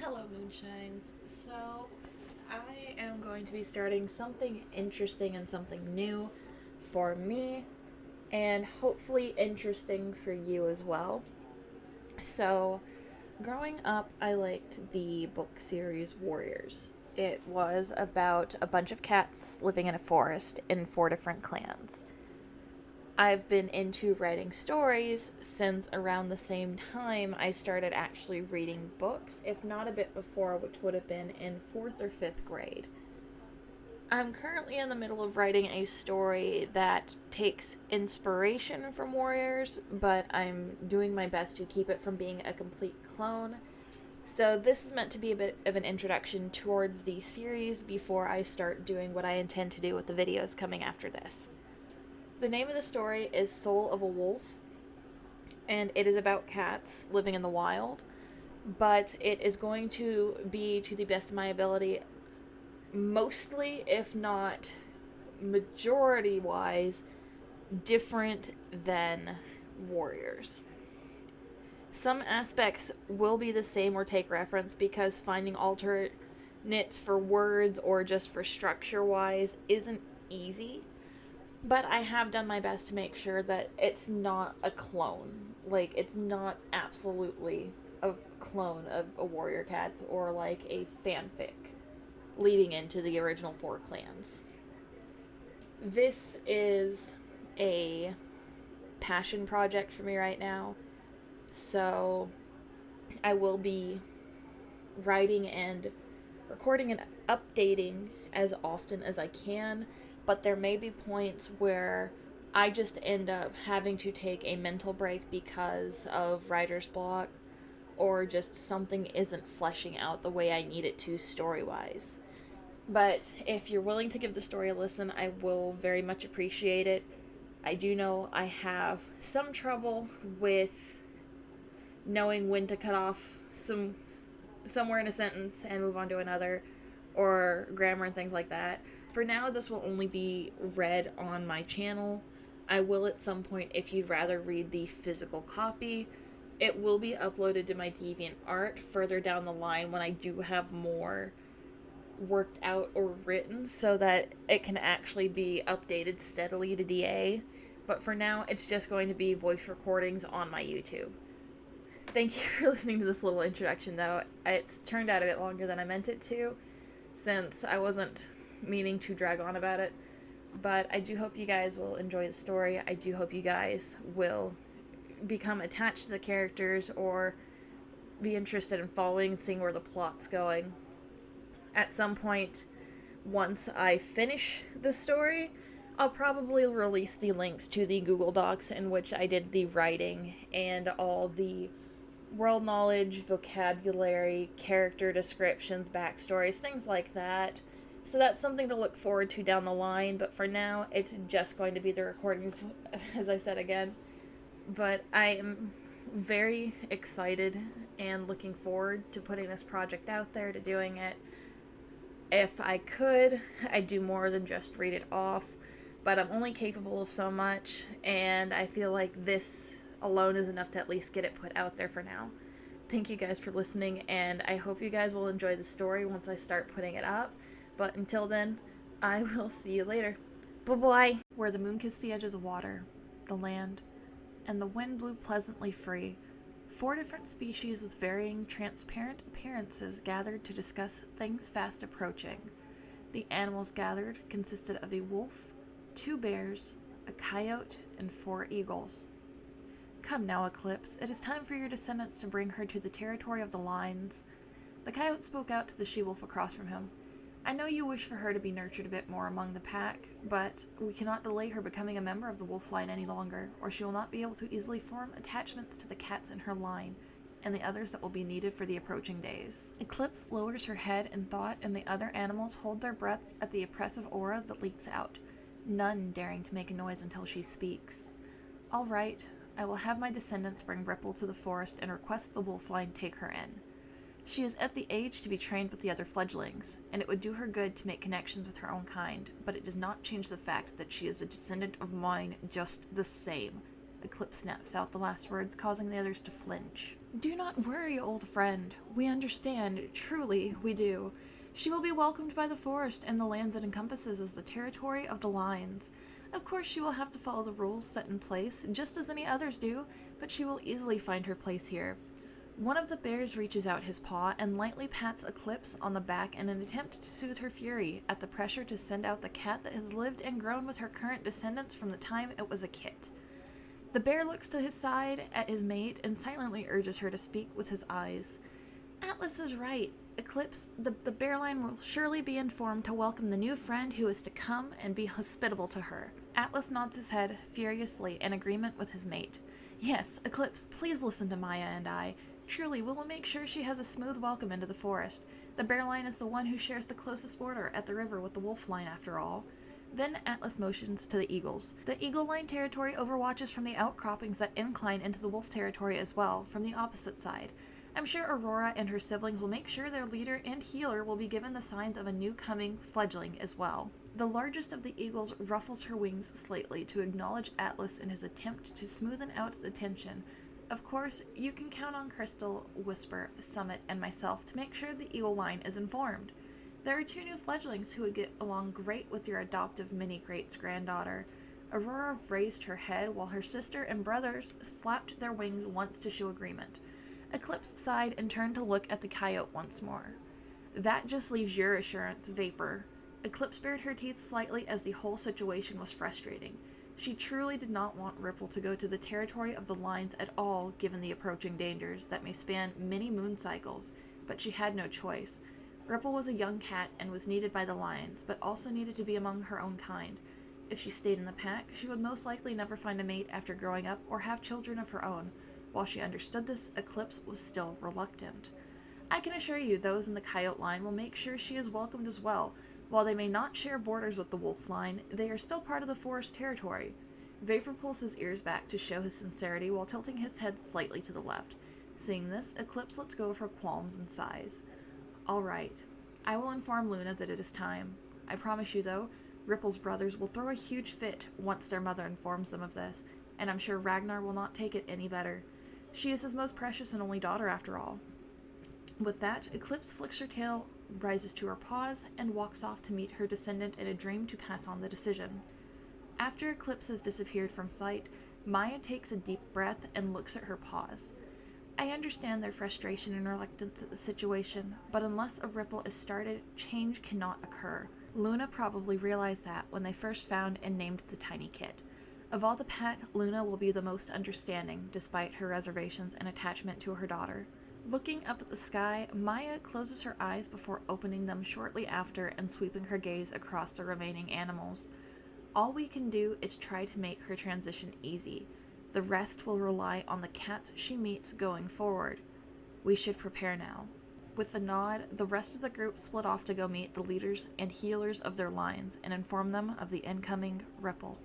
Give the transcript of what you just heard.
Hello, Moonshines. So, I am going to be starting something interesting and something new for me, and hopefully interesting for you as well. So, growing up, I liked the book series Warriors. It was about a bunch of cats living in a forest in four different clans. I've been into writing stories since around the same time I started actually reading books, if not a bit before, which would have been in fourth or fifth grade. I'm currently in the middle of writing a story that takes inspiration from Warriors, but I'm doing my best to keep it from being a complete clone. So, this is meant to be a bit of an introduction towards the series before I start doing what I intend to do with the videos coming after this. The name of the story is Soul of a Wolf, and it is about cats living in the wild, but it is going to be, to the best of my ability, mostly, if not majority wise, different than Warriors. Some aspects will be the same or take reference because finding alternates for words or just for structure wise isn't easy. But I have done my best to make sure that it's not a clone. Like, it's not absolutely a clone of a Warrior Cats or like a fanfic leading into the original four clans. This is a passion project for me right now. So I will be writing and recording and updating as often as I can, but there may be points where I just end up having to take a mental break because of writer's block or just something isn't fleshing out the way I need it to story wise. But if you're willing to give the story a listen, I will very much appreciate it. I do know I have some trouble with knowing when to cut off somewhere in a sentence and move on to another, or grammar and things like that. For now, this will only be read on my channel. I will at some point, if you'd rather read the physical copy, it will be uploaded to my deviant art further down the line when I do have more worked out or written so that it can actually be updated steadily to DA. But for now, it's just going to be voice recordings on my YouTube. Thank you for listening to this little introduction, though. It's turned out a bit longer than I meant it to, since I wasn't meaning to drag on about it. But I do hope you guys will enjoy the story. I do hope you guys will become attached to the characters or be interested in following and seeing where the plot's going. At some point, once I finish the story, I'll probably release the links to the Google Docs in which I did the writing and all the world knowledge, vocabulary, character descriptions, backstories, things like that. So that's something to look forward to down the line, but for now, it's just going to be the recordings, as I said again. But I am very excited and looking forward to putting this project out there, to doing it. If I could, I'd do more than just read it off, but I'm only capable of so much, and I feel like this alone is enough to at least get it put out there for now. Thank you guys for listening, and I hope you guys will enjoy the story once I start putting it up. But until then, I will see you later. Bye-bye! Where the moon kissed the edges of water, the land, and the wind blew pleasantly free, four different species with varying transparent appearances gathered to discuss things fast approaching. The animals gathered consisted of a wolf, two bears, a coyote, and four eagles. Come now, Eclipse, it is time for your descendants to bring her to the territory of the lines. The coyote spoke out to the she-wolf across from him. I know you wish for her to be nurtured a bit more among the pack, but we cannot delay her becoming a member of the wolf line any longer, or she will not be able to easily form attachments to the cats in her line, and the others that will be needed for the approaching days. Eclipse lowers her head in thought, and the other animals hold their breaths at the oppressive aura that leaks out, none daring to make a noise until she speaks. All right, I will have my descendants bring Ripple to the forest and request the wolf line take her in. She is at the age to be trained with the other fledglings, and it would do her good to make connections with her own kind, but it does not change the fact that she is a descendant of mine just the same. Eclipse snaps out the last words, causing the others to flinch. Do not worry, old friend. We understand, truly we do. She will be welcomed by the forest and the lands it encompasses as the territory of the Lines. Of course, she will have to follow the rules set in place, just as any others do, but she will easily find her place here. One of the bears reaches out his paw and lightly pats Eclipse on the back in an attempt to soothe her fury at the pressure to send out the cat that has lived and grown with her current descendants from the time it was a kit. The bear looks to his side at his mate and silently urges her to speak with his eyes. Atlas is right. Eclipse, the bearline will surely be informed to welcome the new friend who is to come and be hospitable to her. Atlas nods his head furiously in agreement with his mate. Yes, Eclipse, please listen to Maya and I. Truly, we will make sure she has a smooth welcome into the forest. The bearline is the one who shares the closest border at the river with the wolf line after all. Then Atlas motions to the eagles. The eagle line territory overwatches from the outcroppings that incline into the wolf territory as well, from the opposite side. I'm sure Aurora and her siblings will make sure their leader and healer will be given the signs of a new coming fledgling as well. The largest of the eagles ruffles her wings slightly to acknowledge Atlas in his attempt to smoothen out the tension. Of course, you can count on Crystal, Whisper, Summit, and myself to make sure the eagle line is informed. There are 2 new fledglings who would get along great with your adoptive mini-great's granddaughter. Aurora raised her head while her sister and brothers flapped their wings once to show agreement. Eclipse sighed and turned to look at the coyote once more. That just leaves your assurance, Vapor. Eclipse bared her teeth slightly as the whole situation was frustrating. She truly did not want Ripple to go to the territory of the Lines at all, given the approaching dangers that may span many moon cycles, but she had no choice. Ripple was a young cat and was needed by the Lions, but also needed to be among her own kind. If she stayed in the pack, she would most likely never find a mate after growing up or have children of her own. While she understood this, Eclipse was still reluctant. I can assure you those in the coyote line will make sure she is welcomed as well. While they may not share borders with the wolf line, they are still part of the forest territory. Vapor pulls his ears back to show his sincerity while tilting his head slightly to the left. Seeing this, Eclipse lets go of her qualms and sighs. All right. I will inform Luna that it is time. I promise you, though, Ripple's brothers will throw a huge fit once their mother informs them of this, and I'm sure Ragnar will not take it any better. She is his most precious and only daughter, after all. With that, Eclipse flicks her tail, rises to her paws, and walks off to meet her descendant in a dream to pass on the decision. After Eclipse has disappeared from sight, Maya takes a deep breath and looks at her paws. I understand their frustration and reluctance at the situation, but unless a ripple is started, change cannot occur. Luna probably realized that when they first found and named the tiny kit. Of all the pack, Luna will be the most understanding, despite her reservations and attachment to her daughter. Looking up at the sky, Maya closes her eyes before opening them shortly after and sweeping her gaze across the remaining animals. All we can do is try to make her transition easy. The rest will rely on the cats she meets going forward. We should prepare now. With a nod, the rest of the group split off to go meet the leaders and healers of their lines and inform them of the incoming Ripple.